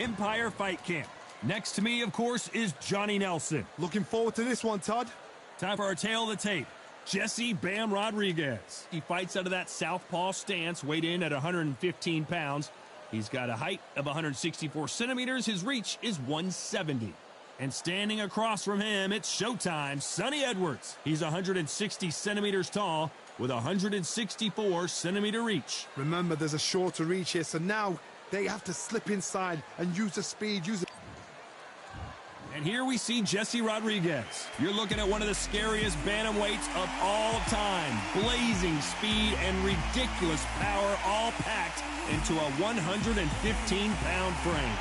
Empire Fight Camp. Next to me, of course, is Johnny Nelson. Looking forward to this one, Todd. Time for our tail of the tape. Jesse Bam Rodriguez. He fights out of that southpaw stance, weighed in at 115 pounds. He's got a height of 164 centimeters. His reach is 170. And standing across from him, it's showtime, Sonny Edwards. He's 160 centimeters tall with 164 centimeter reach. Remember, there's a shorter reach here, so now they have to slip inside and use the speed, And here we see Jesse Rodriguez. You're looking at one of the scariest bantamweights of all time. Blazing speed and ridiculous power, all packed into a 115-pound frame.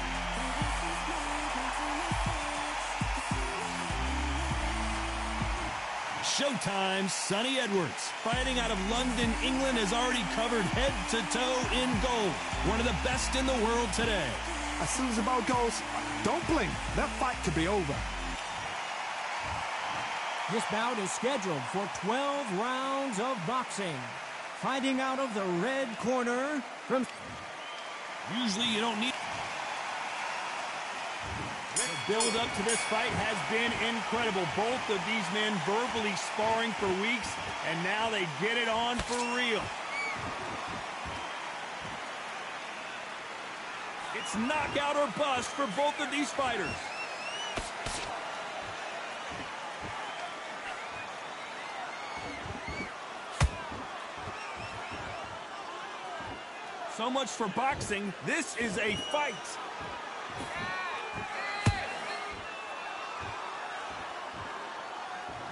Showtime, Sonny Edwards, fighting out of London, England, has already covered head to toe in gold. One of the best in the world today. As soon as the ball goes, don't blink. That fight could be over. This bout is scheduled for 12 rounds of boxing. Fighting out of the red corner from... Usually you don't need... The build-up to this fight has been incredible. Both of these men verbally sparring for weeks, and now they get it on for real. It's knockout or bust for both of these fighters. So much for boxing. This is a fight.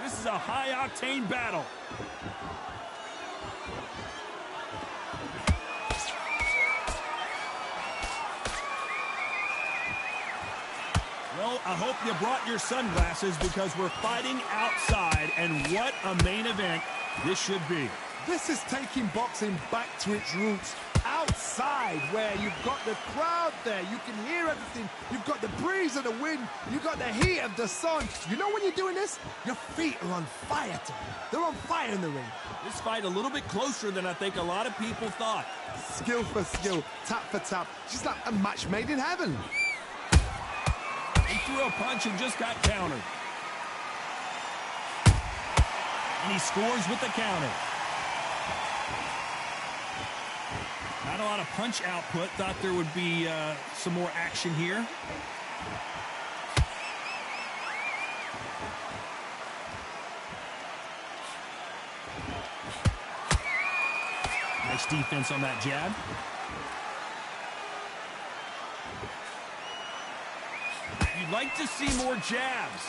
This is a high-octane battle. Well, I hope you brought your sunglasses because we're fighting outside, and what a main event this should be. This is taking boxing back to its roots. Outside, where you've got the crowd there, you can hear everything. You've got the breeze of the wind, you've got the heat of the sun. You know when you're doing this, your feet are on fire. They're on fire in the ring. This fight a little bit closer than I think a lot of people thought. Skill for skill, tap for tap. Just like a match made in heaven. He threw a punch and just got countered. And he scores with the counter. Not a lot of punch output. Thought there would be some more action here. Nice defense on that jab. You'd like to see more jabs.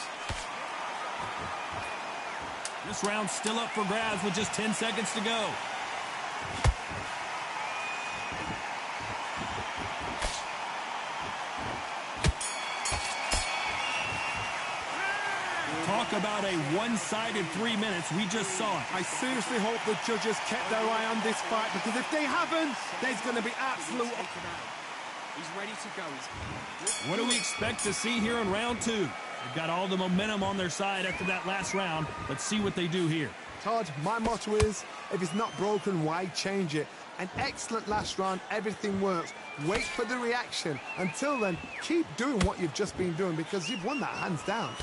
This round's still up for grabs with just 10 seconds to go. Talk about a one-sided 3 minutes. We just saw it. I seriously hope the judges kept their eye on this fight, because if they haven't, there's going to be absolute... He's ready to go. What do we expect to see here in round two? They've got all the momentum on their side after that last round. Let's see what they do here. Todd, my motto is, if it's not broken, why change it? An excellent last round, everything works. Wait for the reaction. Until then, keep doing what you've just been doing, because you've won that hands down.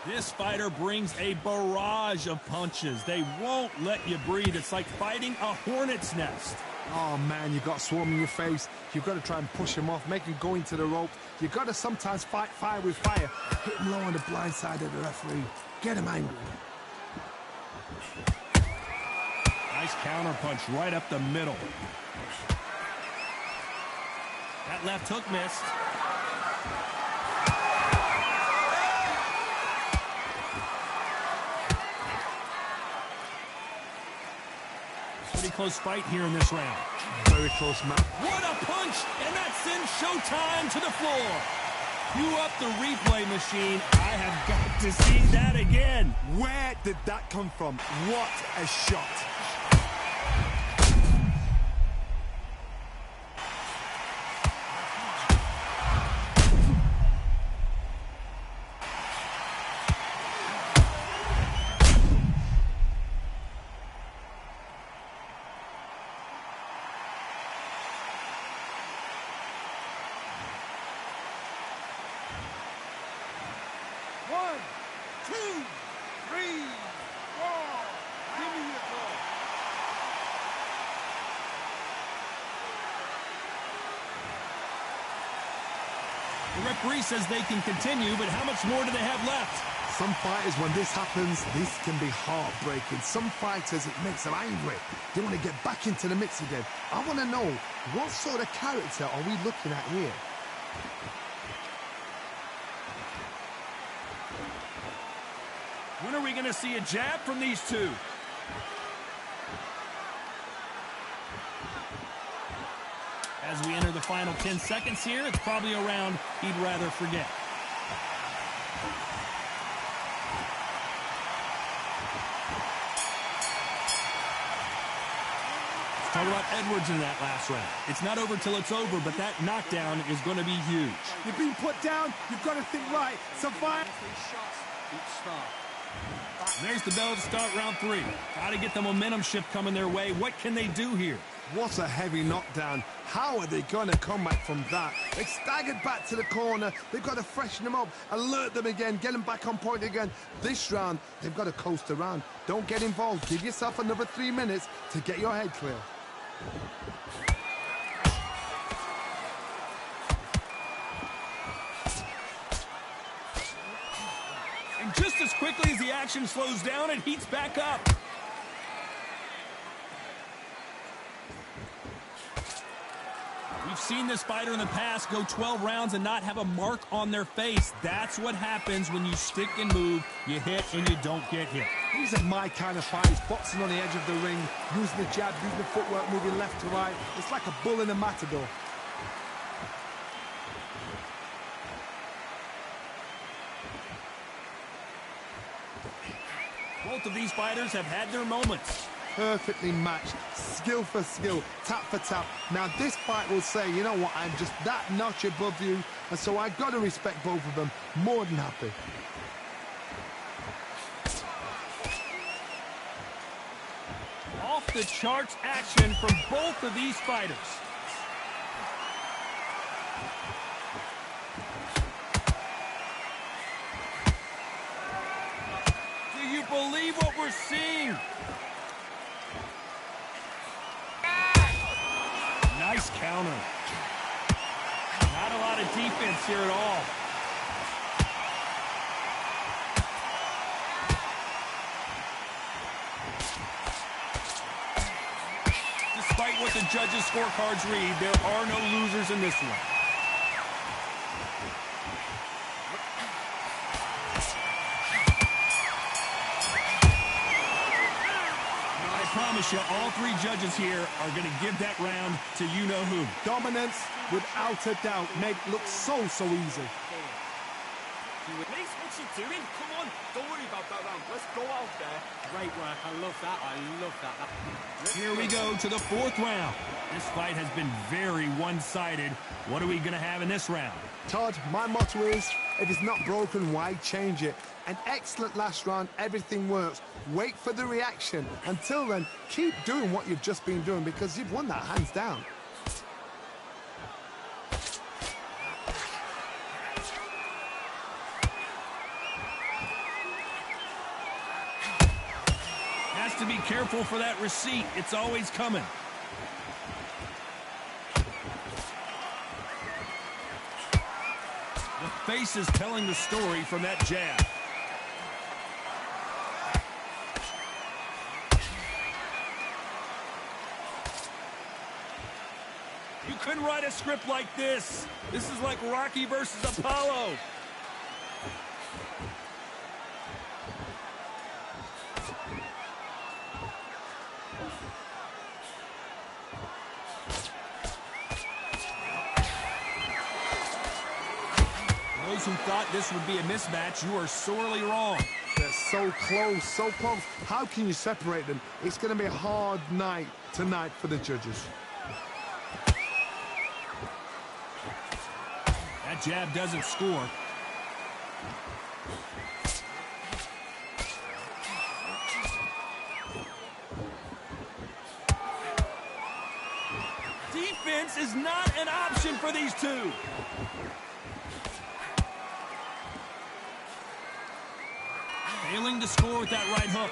This fighter brings a barrage of punches. They won't let you breathe. It's like fighting a hornet's nest. Oh, man, you've got swarm in your face. You've got to try and push him off, make him go into the ropes. You've got to sometimes fight fire with fire. Hit him low on the blind side of the referee. Get him angry. Nice counter punch right up the middle. That left hook missed. Pretty close fight here in this round. Very close, man. What a punch! And that sends Showtime to the floor. Cue up the replay machine. I have got to see that again. Where did that come from? What a shot. referee says they can continue, but how much more do they have left? Some fighters, when this happens, this can be heartbreaking. Some fighters, it makes them angry. They want to get back into the mix again. I want to know, what sort of character are we looking at here? When are we going to see a jab from these two? As we enter the final 10 seconds here, it's probably a round he'd rather forget. Talk about Edwards in that last round. It's not over till it's over, but that knockdown is going to be huge. You've been put down, you've got to think right. Survive. There's the bell to start round 3. Got to get the momentum shift coming their way. What can they do here? What a heavy knockdown. How are they going to come back from that? They staggered back to the corner. They've got to freshen them up, alert them again, get them back on point again. This round, they've got to coast around. Don't get involved. Give yourself another 3 minutes to get your head clear. And just as quickly as the action slows down, it heats back up. We've seen this fighter in the past go 12 rounds and not have a mark on their face. That's what happens when you stick and move. You hit and you don't get hit. These are my kind of fights, boxing on the edge of the ring, using the jab, using the footwork, moving left to right. It's like a bull in a matador. Both of these fighters have had their moments. Perfectly matched, skill for skill, tap for tap. Now this fight will say, you know what, I'm just that notch above you, and so I've got to respect both of them. More than happy. Off the charts action from both of these fighters. Do you believe what we're seeing? Nice counter. Not a lot of defense here at all. Despite what the judges' scorecards read, there are no losers in this one. I promise you, all 3 judges here are going to give that round to you-know-who. Dominance, without a doubt, made it look so easy. Mace, what's he doing? Come on, don't worry about that round. Let's go out there. Great work. I love that. I love that. Here we go to the 4th round. This fight has been very one-sided. What are we going to have in this round? Todd, my motto is, if it's not broken, why change it? An excellent last round, everything works. Wait for the reaction. Until then, keep doing what you've just been doing because you've won that hands down. Has to be careful for that receipt. It's always coming. The face is telling the story from that jab. You couldn't write a script like this. This is like Rocky versus Apollo. Those who thought this would be a mismatch, you are sorely wrong. They're so close, so close. How can you separate them? It's going to be a hard night tonight for the judges. That jab doesn't score. Defense is not an option for these two. Failing to score with that right hook.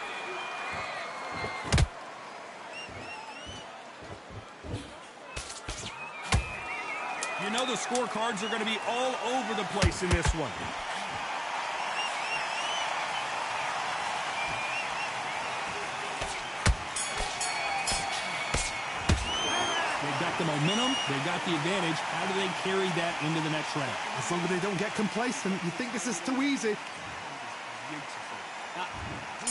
You know the scorecards are going to be all over the place in this one. They've got the momentum. They've got the advantage. How do they carry that into the next round? As long as they don't get complacent, you think this is too easy.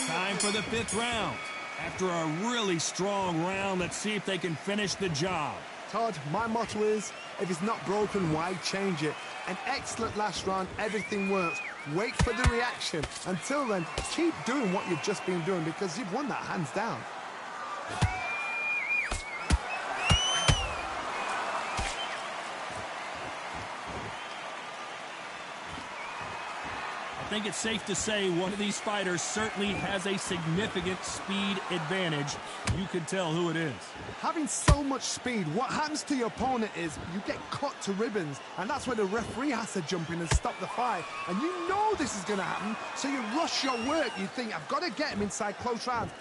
Time for the 5th round. After a really strong round, let's see if they can finish the job. Todd, my motto is, if it's not broken, why change it? An excellent last round, everything works. Wait for the reaction. Until then, keep doing what you've just been doing because you've won that hands down. I think it's safe to say one of these fighters certainly has a significant speed advantage. You can tell who it is. Having so much speed, what happens to your opponent is you get cut to ribbons, and that's where the referee has to jump in and stop the fight. And you know this is going to happen, so you rush your work. You think, I've got to get him inside close rounds.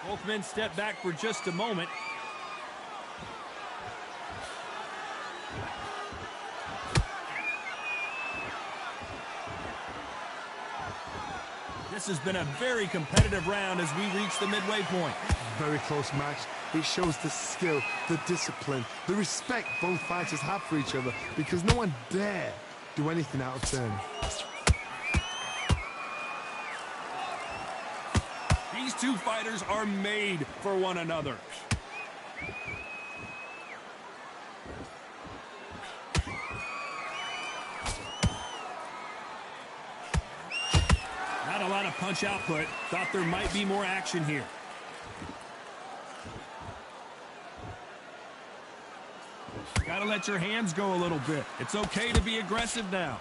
Both men step back for just a moment. This has been a very competitive round as we reach the midway point. Very close match. It shows the skill, the discipline, the respect both fighters have for each other because no one dare do anything out of turn. These two fighters are made for one another. Not a lot of punch output. Thought there might be more action here. Gotta let your hands go a little bit. It's okay to be aggressive now.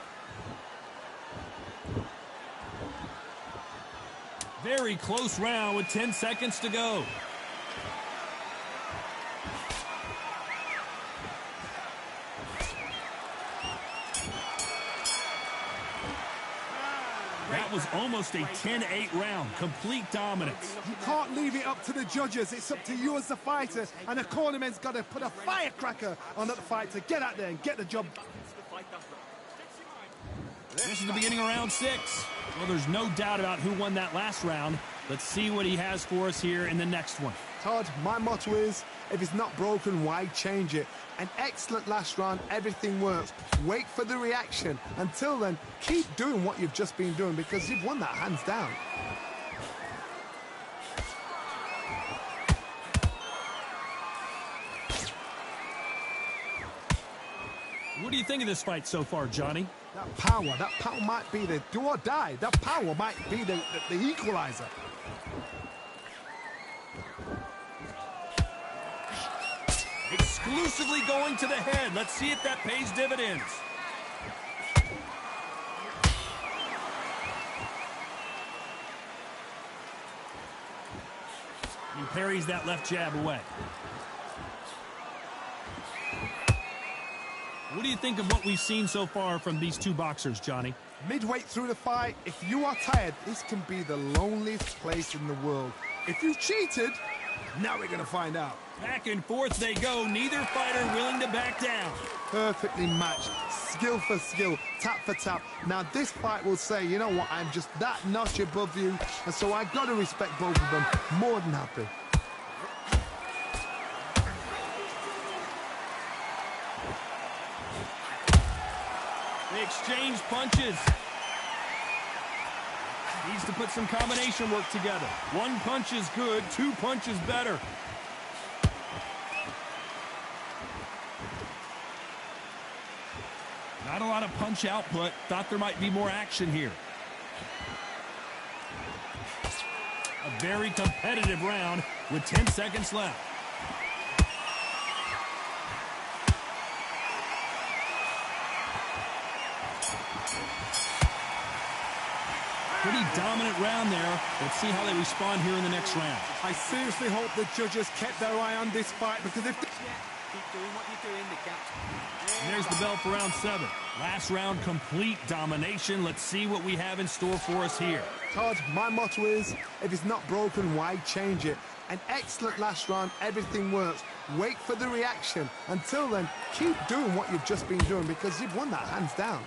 Very close round with 10 seconds to go. That was almost a 10-8 round. Complete dominance. You can't leave it up to the judges. It's up to you as the fighter, and the cornerman's got to put a firecracker on that fight to get out there and get the job. This is the beginning of round 6. Well, there's no doubt about who won that last round. Let's see what he has for us here in the next one. Todd, my motto is, if it's not broken, why change it? An excellent last round, everything works. Wait for the reaction. Until then, keep doing what you've just been doing because you've won that hands down. What do you think of this fight so far, Johnny? That power might be the do or die. That power might be the equalizer. Exclusively going to the head. Let's see if that pays dividends. He parries that left jab away. What do you think of what we've seen so far from these two boxers, Johnny? Midway through the fight, if you are tired, this can be the loneliest place in the world. If you've cheated, now we're going to find out. Back and forth they go. Neither fighter willing to back down. Perfectly matched. Skill for skill. Tap for tap. Now this fight will say, you know what, I'm just that notch above you. And so I got to respect both of them. More than happy. They exchange punches. Needs to put some combination work together. One punch is good, two punches better. Not a lot of punch output. Thought there might be more action here. A very competitive round with 10 seconds left. Pretty dominant round there. Let's see how they respond here in the next round. I seriously hope the judges kept their eye on this fight because if... Keep doing what you're doing. The gap. And there's the bell for round 7. Last round, complete domination. Let's see what we have in store for us here. Todd, my motto is, if it's not broken, why change it? An excellent last round, everything works. Wait for the reaction. Until then, keep doing what you've just been doing because you've won that hands down.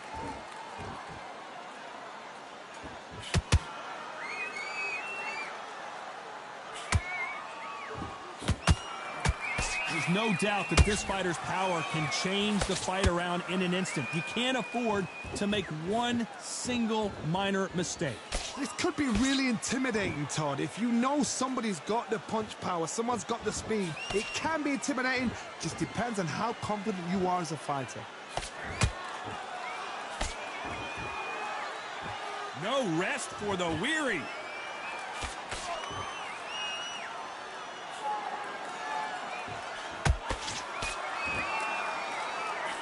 There's no doubt that this fighter's power can change the fight around in an instant. You can't afford to make one single minor mistake. This could be really intimidating, Todd. If you know somebody's got the punch power, someone's got the speed, it can be intimidating. Just depends on how confident you are as a fighter. No rest for the weary.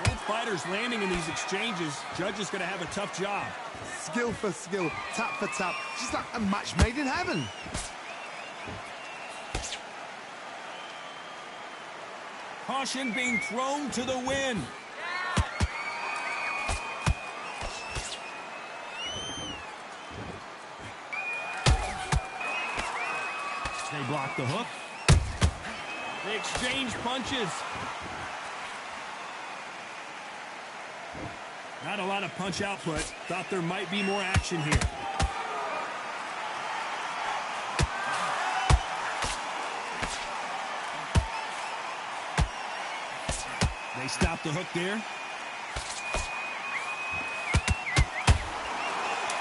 Both fighters landing in these exchanges. Judge is going to have a tough job. Skill for skill, tap for tap. She's like a match made in heaven. Caution being thrown to the wind. They block the hook. They exchange punches. Not a lot of punch output. Thought there might be more action here. They stop the hook there.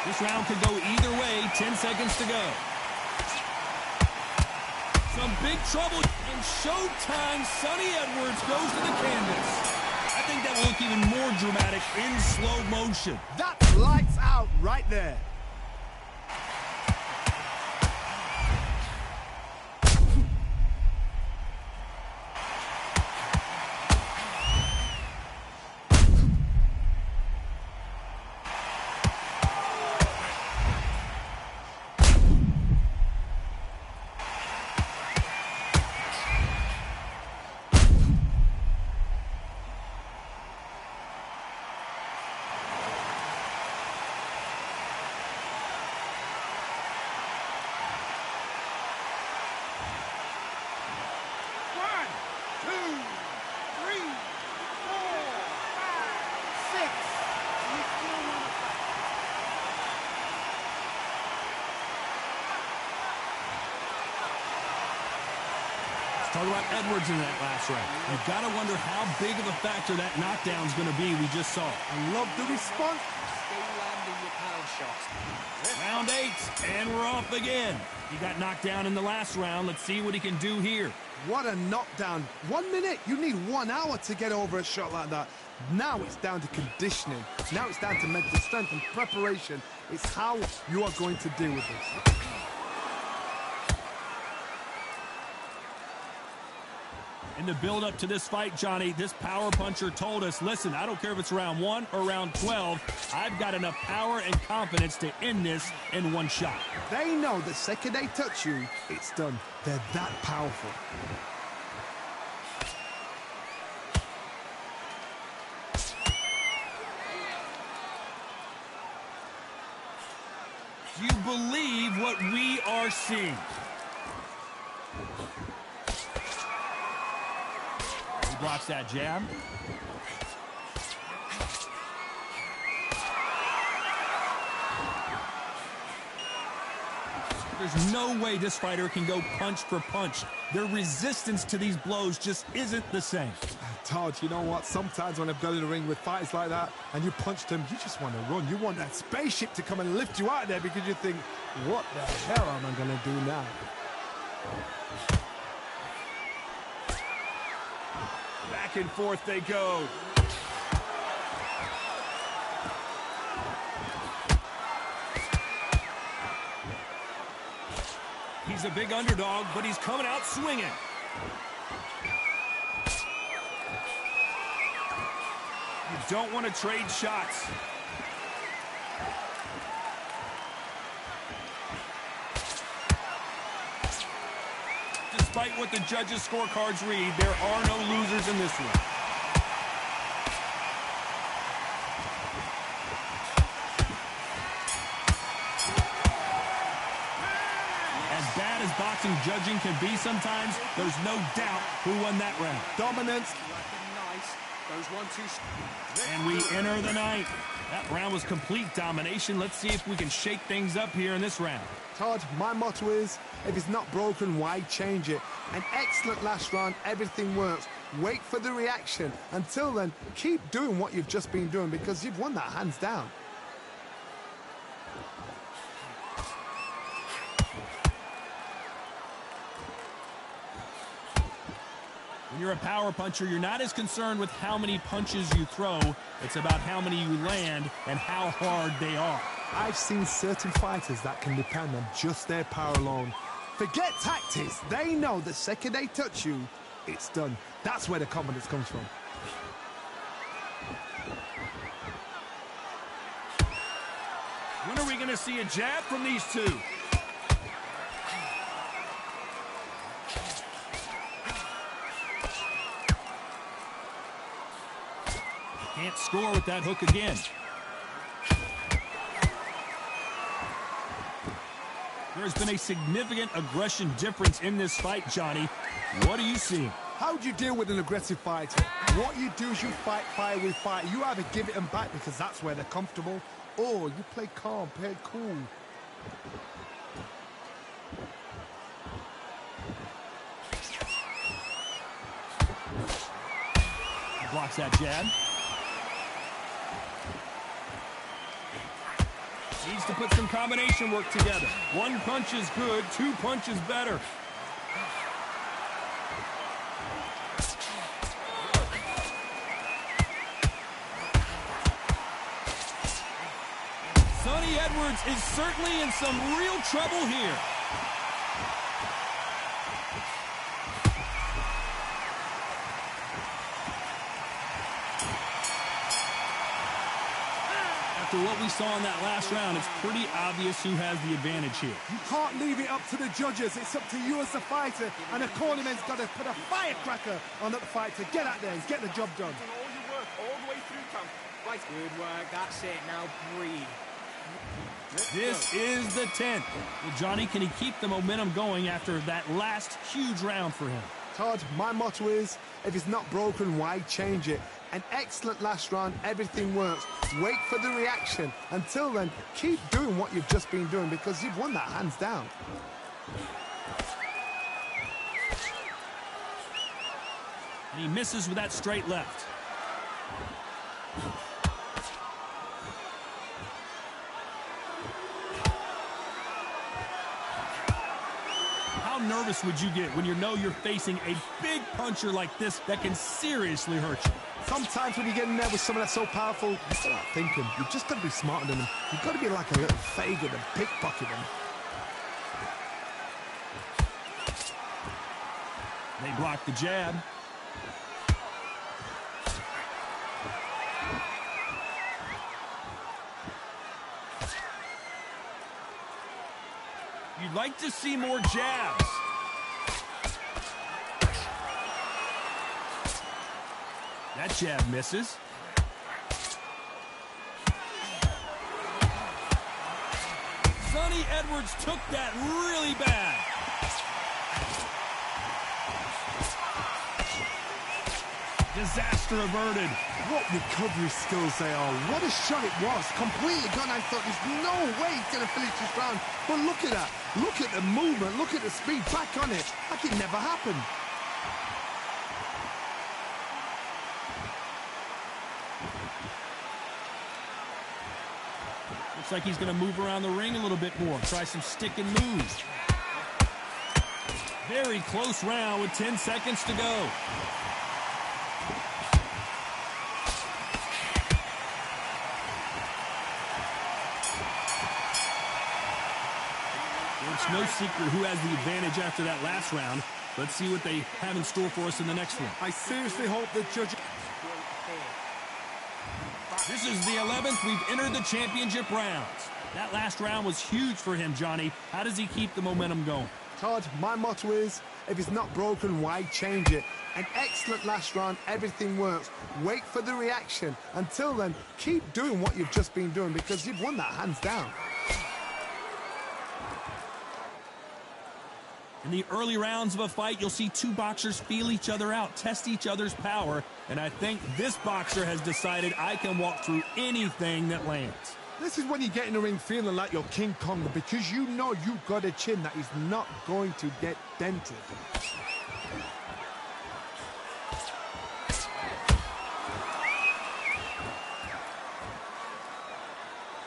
This round could go either way. 10 seconds to go. Some big trouble. And showtime. Sonny Edwards goes to the canvas. I think that will look even more dramatic in slow motion. That's lights out right there. Talk about Edwards in that last round. You've got to wonder how big of a factor that knockdown's going to be we just saw. I love the response. Stay landing your power shots. Round 8, and we're off again. He got knocked down in the last round. Let's see what he can do here. What a knockdown. 1 minute, you need 1 hour to get over a shot like that. Now it's down to conditioning. Now it's down to mental strength and preparation. It's how you are going to deal with this. In the build-up to this fight, Johnny, this power puncher told us, listen, I don't care if it's round 1 or round 12, I've got enough power and confidence to end this in one shot. They know the second they touch you, it's done. They're that powerful. Do you believe what we are seeing? Blocks that jab. There's no way this fighter can go punch for punch. Their resistance to these blows just isn't the same. Todd, you know what? Sometimes when I've got in the ring with fighters like that and you punch them, you just want to run. You want that spaceship to come and lift you out of there because you think, what the hell am I going to do now? Back and forth they go. He's a big underdog, but he's coming out swinging. You don't want to trade shots. despite what the judges' scorecards read, there are no losers in this one. As bad as boxing judging can be sometimes, there's no doubt who won that round. Dominance. Nice. Those 1-2. And we enter the ninth. That round was complete domination. Let's see if we can shake things up here in this round. Todd, my motto is, if it's not broken, why change it? An excellent last round, everything works. Wait for the reaction. Until then, keep doing what you've just been doing because you've won that hands down. When you're a power puncher, you're not as concerned with how many punches you throw. It's about how many you land and how hard they are. I've seen certain fighters that can depend on just their power alone. Forget tactics. They know the second they touch you, it's done. That's where the confidence comes from. When are we going to see a jab from these two? Can't score with that hook again. There's been a significant aggression difference in this fight, Johnny. What are you seeing? How do you deal with an aggressive fighter? What you do is you fight fire with fire. You either give it them back because that's where they're comfortable, or you play calm, play cool. Blocks that jab. Needs to put some combination work together. One punch is good, two punches better. Sonny Edwards is certainly in some real trouble here. After what we saw in that last round, it's pretty obvious who has the advantage here. You can't leave it up to the judges. It's up to you as the fighter, and the cornerman's got to put a firecracker on that fight to get out there and get the job done. All your work all the way through, camp. Right. Good work. That's it. Now breathe. This is the 10th. Well, Johnny, can he keep the momentum going after that last huge round for him? Todd, my motto is, if it's not broken, why change it? An excellent last round, everything works. Wait for the reaction. Until then, keep doing what you've just been doing because you've won that hands down. And he misses with that straight left. How nervous would you get when you know you're facing a big puncher like this that can seriously hurt you? Sometimes when you get in there with someone that's so powerful, you start thinking, you've just got to be smarter than them. You've got to be like a little Fagin and pickpocket them. They block the jab. You'd like to see more jabs. That jab misses. Sonny Edwards took that really bad. Disaster averted. What recovery skills they are. What a shot it was. Completely gone. I thought there's no way he's going to finish this round. But look at that. Look at the movement. Look at the speed. Back on it. Like it never happened. Looks like he's going to move around the ring a little bit more. Try some stick and moves. Very close round with 10 seconds to go. It's no secret who has the advantage after that last round. Let's see what they have in store for us in the next one. I seriously hope the judge... This is the 11th. We've entered the championship rounds. That last round was huge for him, Johnny. How does he keep the momentum going? Todd, my motto is, If it's not broken, why change it? An excellent last round, everything works. Wait for the reaction. Until then, keep doing what you've just been doing because you've won that hands down. In the early rounds of a fight, you'll see two boxers feel each other out, test each other's power, and I think this boxer has decided I can walk through anything that lands. This is when you get in the ring feeling like you're King Kong because you know you've got a chin that is not going to get dented.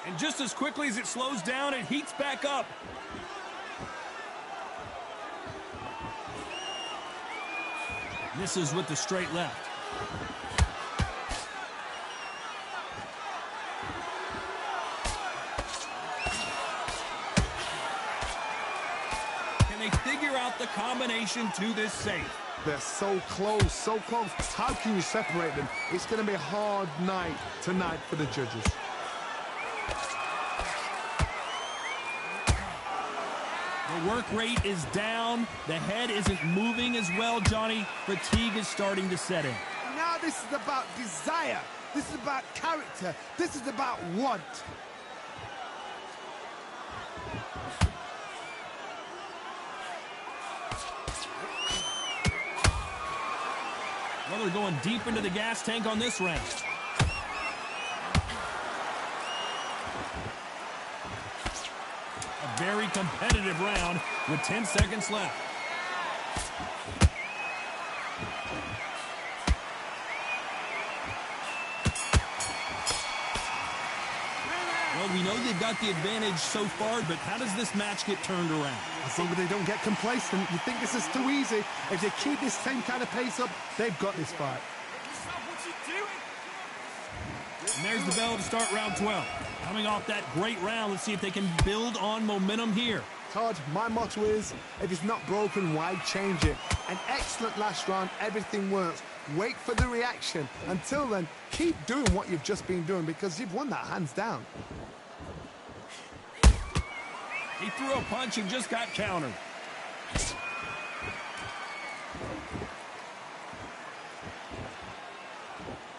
And just as quickly as it slows down, it heats back up. Misses with the straight left. Can they figure out the combination to this safe? They're so close, so close. How can you separate them? It's going to be a hard night tonight for the judges. The work rate is down. The head isn't moving as well, Johnny. Fatigue is starting to set in. Now this is about desire. This is about character. This is about want. Well, they're going deep into the gas tank on this round. A very competitive round with 10 seconds left. Well, we know they've got the advantage so far, but how does this match get turned around? As long as they don't get complacent, you think this is too easy. If they keep this same kind of pace up, they've got this fight. And there's the bell to start round 12. Coming off that great round, let's see if they can build on momentum here. Todd, my motto is, if it's not broken, why change it? An excellent last round, everything works. Wait for the reaction. Until then, keep doing what you've just been doing because you've won that hands down. He threw a punch and just got countered.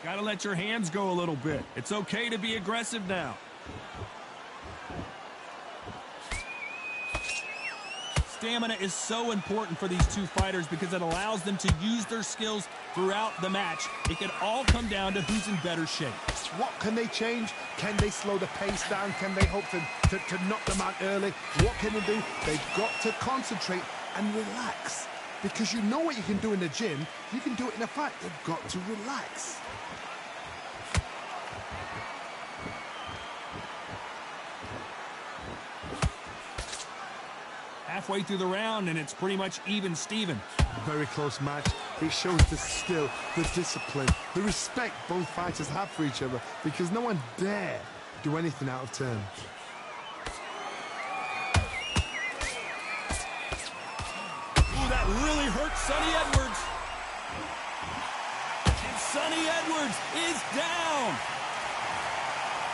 Got to let your hands go a little bit. It's okay to be aggressive now. Stamina is so important for these two fighters because it allows them to use their skills throughout the match. It can all come down to who's in better shape. What can they change? Can they slow the pace down? Can they hope to knock them out early? What can they do? They've got to concentrate and relax. Because you know what you can do in the gym, you can do it in a fight. They've got to relax. Halfway through the round, and it's pretty much even Steven. Very close match. It shows the skill, the discipline, the respect both fighters have for each other because no one dare do anything out of turn. Ooh, that really hurt Sonny Edwards. And Sonny Edwards is down.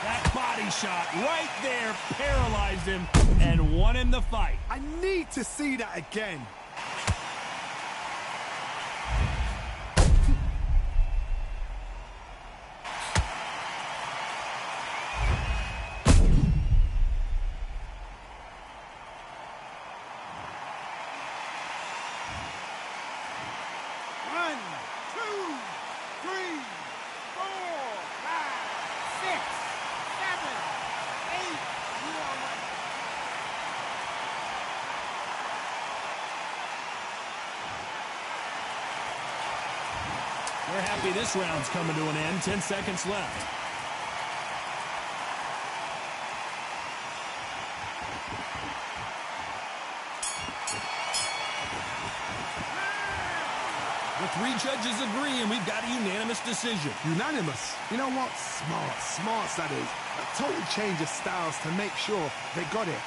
That body shot right there paralyzed him and won him the fight. I need to see that again. We're happy this round's coming to an end. 10 seconds left. The three judges agree, and we've got a unanimous decision. Unanimous? You know what? Smart, that is. A total change of styles to make sure they got it.